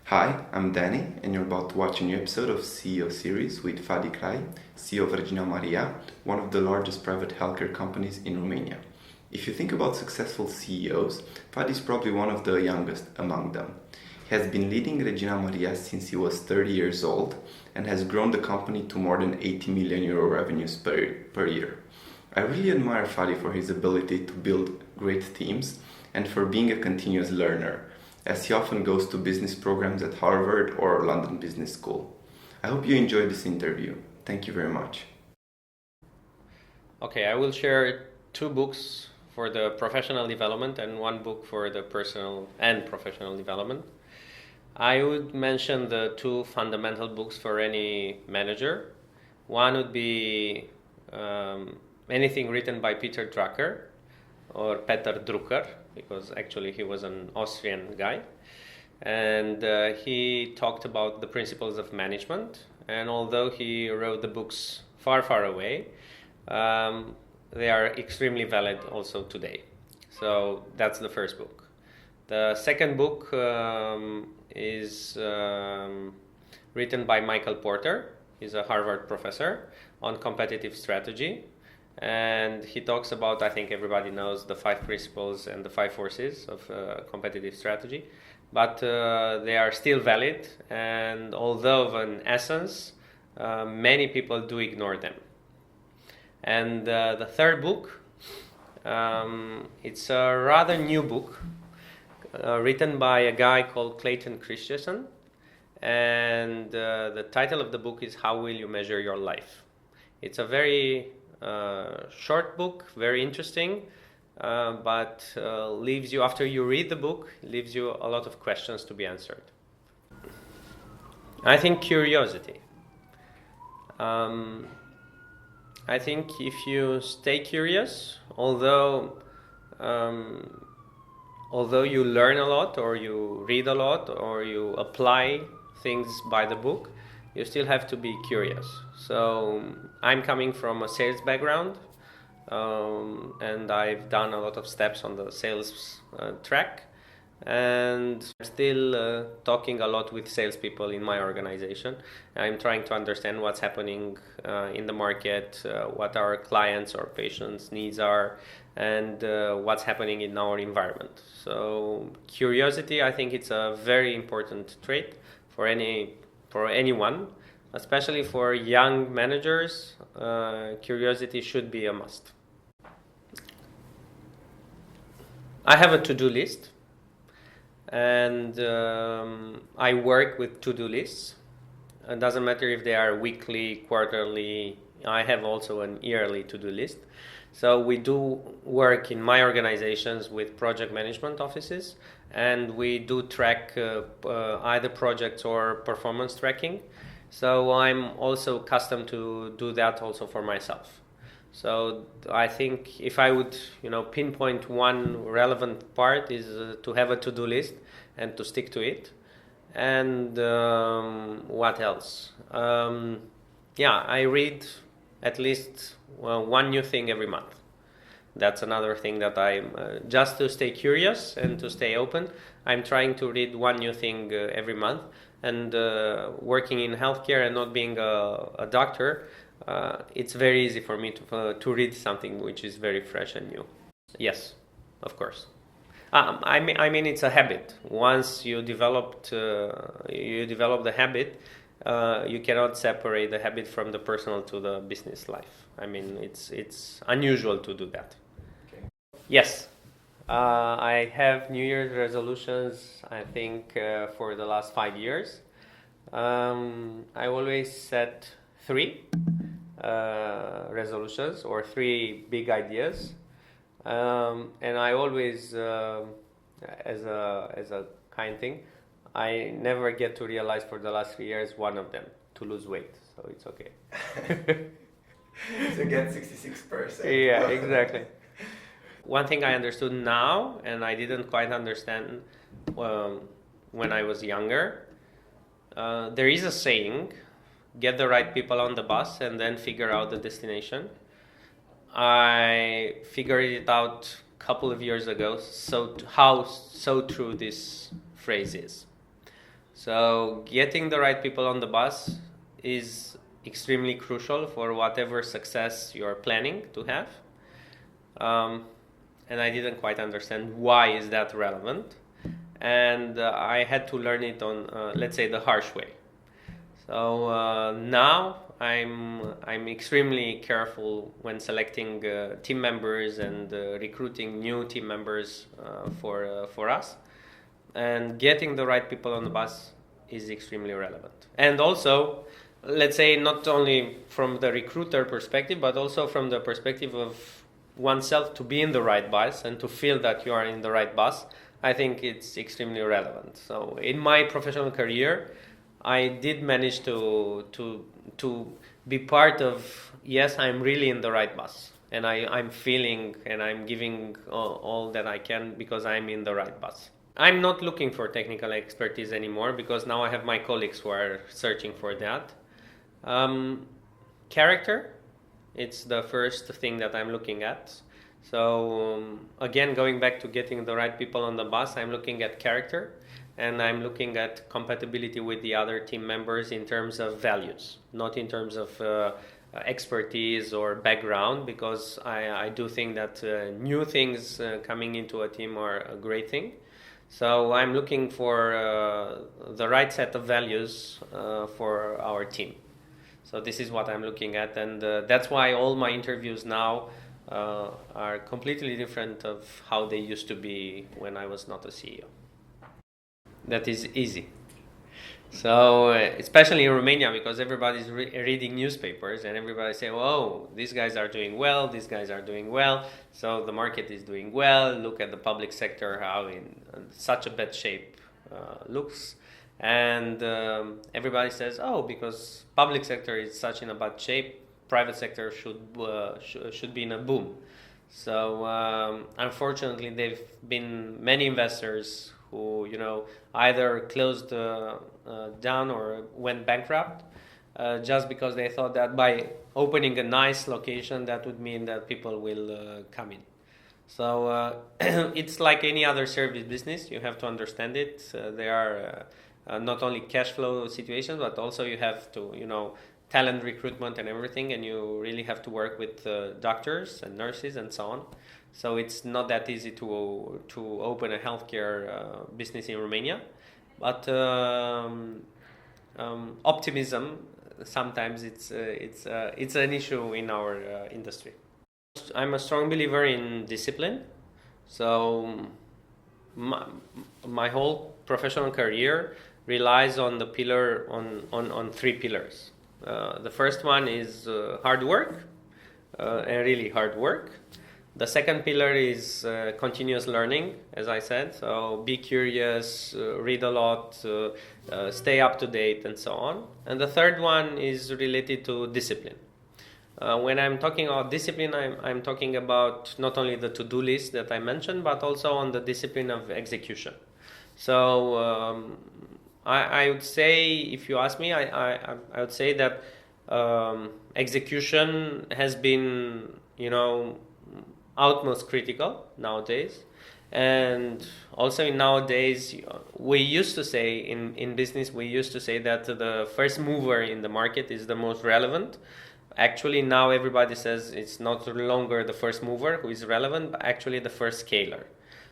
Hi, I'm Danny, and you're about to watch a new episode of CEO series with Fady Chreih, CEO of Regina Maria, one of the largest private healthcare companies in Romania. If you think about successful CEOs, Fady is probably one of the youngest among them. He has been leading Regina Maria since he was 30 years old and has grown the company to more than 80 million euro revenues per year. I really admire Fady for his ability to build great teams and for being a continuous learner, as he often goes to business programs at Harvard or London Business School. I hope you enjoyed this interview. Thank you very much. Okay, I will share two books for the professional development and one book for the personal and professional development. I would mention the two fundamental books for any manager. One would be anything written by Peter Drucker or Peter Drucker, because actually he was an Austrian guy. And he talked about the principles of management. And although he wrote the books far, far away, they are extremely valid also today. So that's the first book. The second book is written by Michael Porter. He's a Harvard professor on competitive strategy. And he talks about, I think everybody knows, the 5 principles and the 5 forces of competitive strategy. But they are still valid. And although in essence, many people do ignore them. And the third book, it's a rather new book written by a guy called Clayton Christensen. And the title of the book is How Will You Measure Your Life? It's a very short book, very interesting, but leaves you, after you read the book, leaves you a lot of questions to be answered. I think curiosity. I think if you stay curious, although you learn a lot or you read a lot or you apply things by the book, you still have to be curious. So I'm coming from a sales background, and I've done a lot of steps on the sales track, and I'm still talking a lot with salespeople in my organization. I'm trying to understand what's happening in the market, what our clients or patients' needs are, and what's happening in our environment. So curiosity, I think it's a very important trait for anyone, especially for young managers. Curiosity should be a must. I have a to-do list, and I work with to-do lists. It doesn't matter if they are weekly, quarterly. I have also an yearly to-do list. So we do work in my organizations with project management offices, and we do track either projects or performance tracking. So I'm also accustomed to do that also for myself. So I think if I would, pinpoint one relevant part is to have a to-do list and to stick to it. And what else? I read at least one new thing every month. That's another thing that I'm, just to stay curious and to stay open, I'm trying to read one new thing every month. And working in healthcare and not being a doctor, it's very easy for me to read something which is very fresh and new. Yes, of course. I mean, it's a habit. Once you develop the habit, you cannot separate the habit from the personal to the business life. I mean, it's unusual to do that. Okay. Yes. I have New Year's resolutions, I think, for the last 5 years. I always set 3 resolutions or 3 big ideas. And I always, as a kind thing, I never get to realize for the last 3 years one of them, to lose weight. So it's okay. So get 66%. Yeah, exactly. One thing I understood now, and I didn't quite understand when I was younger, there is a saying, get the right people on the bus and then figure out the destination. I figured it out a couple of years ago, how so true this phrase is. So getting the right people on the bus is extremely crucial for whatever success you're planning to have. And I didn't quite understand why is that relevant. And I had to learn it on, let's say, the harsh way. So now I'm extremely careful when selecting team members and recruiting new team members for us. And getting the right people on the bus is extremely relevant. And also, let's say, not only from the recruiter perspective, but also from the perspective of oneself to be in the right bus and to feel that you are in the right bus, I think it's extremely relevant. So in my professional career, I did manage to be part of, yes, I'm really in the right bus. And I'm feeling and I'm giving all that I can because I'm in the right bus. I'm not looking for technical expertise anymore because now I have my colleagues who are searching for that. Character, it's the first thing that I'm looking at. So again, going back to getting the right people on the bus, I'm looking at character and I'm looking at compatibility with the other team members in terms of values, not in terms of expertise or background, because I do think that new things coming into a team are a great thing. So I'm looking for the right set of values for our team. So this is what I'm looking at, and that's why all my interviews now are completely different of how they used to be when I was not a CEO. That is easy. So especially in Romania, because everybody's reading newspapers and everybody say, "Oh, these guys are doing well. These guys are doing well. So the market is doing well. Look at the public sector, how in such a bad shape looks." And everybody says, "Oh, because public sector is such in a bad shape, private sector should be in a boom." So unfortunately, there've been many investors who either closed down or went bankrupt just because they thought that by opening a nice location that would mean that people will come in. So it's like any other service business. You have to understand it. There are not only cash flow situations, but also you have to talent recruitment and everything, and you really have to work with doctors and nurses and so on. So it's not that easy to open a healthcare business in Romania, but optimism sometimes it's an issue in our industry. I'm a strong believer in discipline. So my whole professional career relies on the pillar on three pillars. The first one is hard work, and really hard work. The second pillar is continuous learning, as I said. So be curious, read a lot, stay up to date, and so on. And the third one is related to discipline. When I'm talking about discipline, I'm talking about not only the to-do list that I mentioned, but also on the discipline of execution. So I would say, if you ask me, I would say that execution has been, utmost critical nowadays. And also nowadays, we used to say in business, we used to say that the first mover in the market is the most relevant. Actually, now everybody says it's not longer the first mover who is relevant, but actually the first scaler.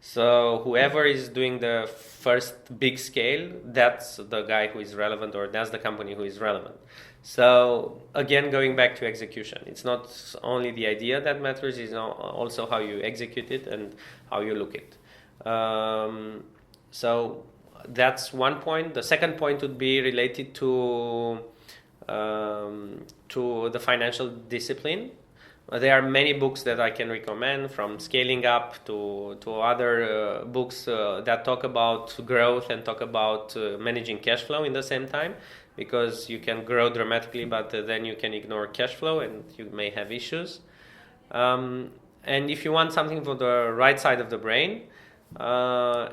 So whoever is doing the first big scale, that's the guy who is relevant, or that's the company who is relevant. So again, going back to execution, it's not only the idea that matters, it's also how you execute it and how you look it. So that's one point. The second point would be related to the financial discipline. There are many books that I can recommend, from Scaling Up to other books that talk about growth and talk about managing cash flow in the same time, because you can grow dramatically, but then you can ignore cash flow and you may have issues. And if you want something for the right side of the brain,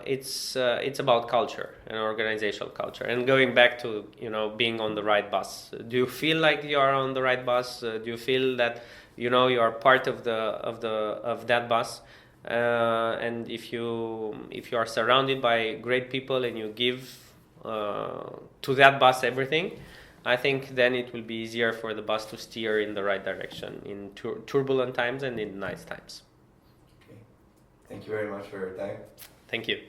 it's about culture and organizational culture, and going back to being on the right bus. Do you feel like you are on the right bus? Do you feel that you are part of that bus? And if you are surrounded by great people and you give to that bus everything, I think then it will be easier for the bus to steer in the right direction in turbulent times and in nice times. Okay. Thank you very much for your time. Thank you.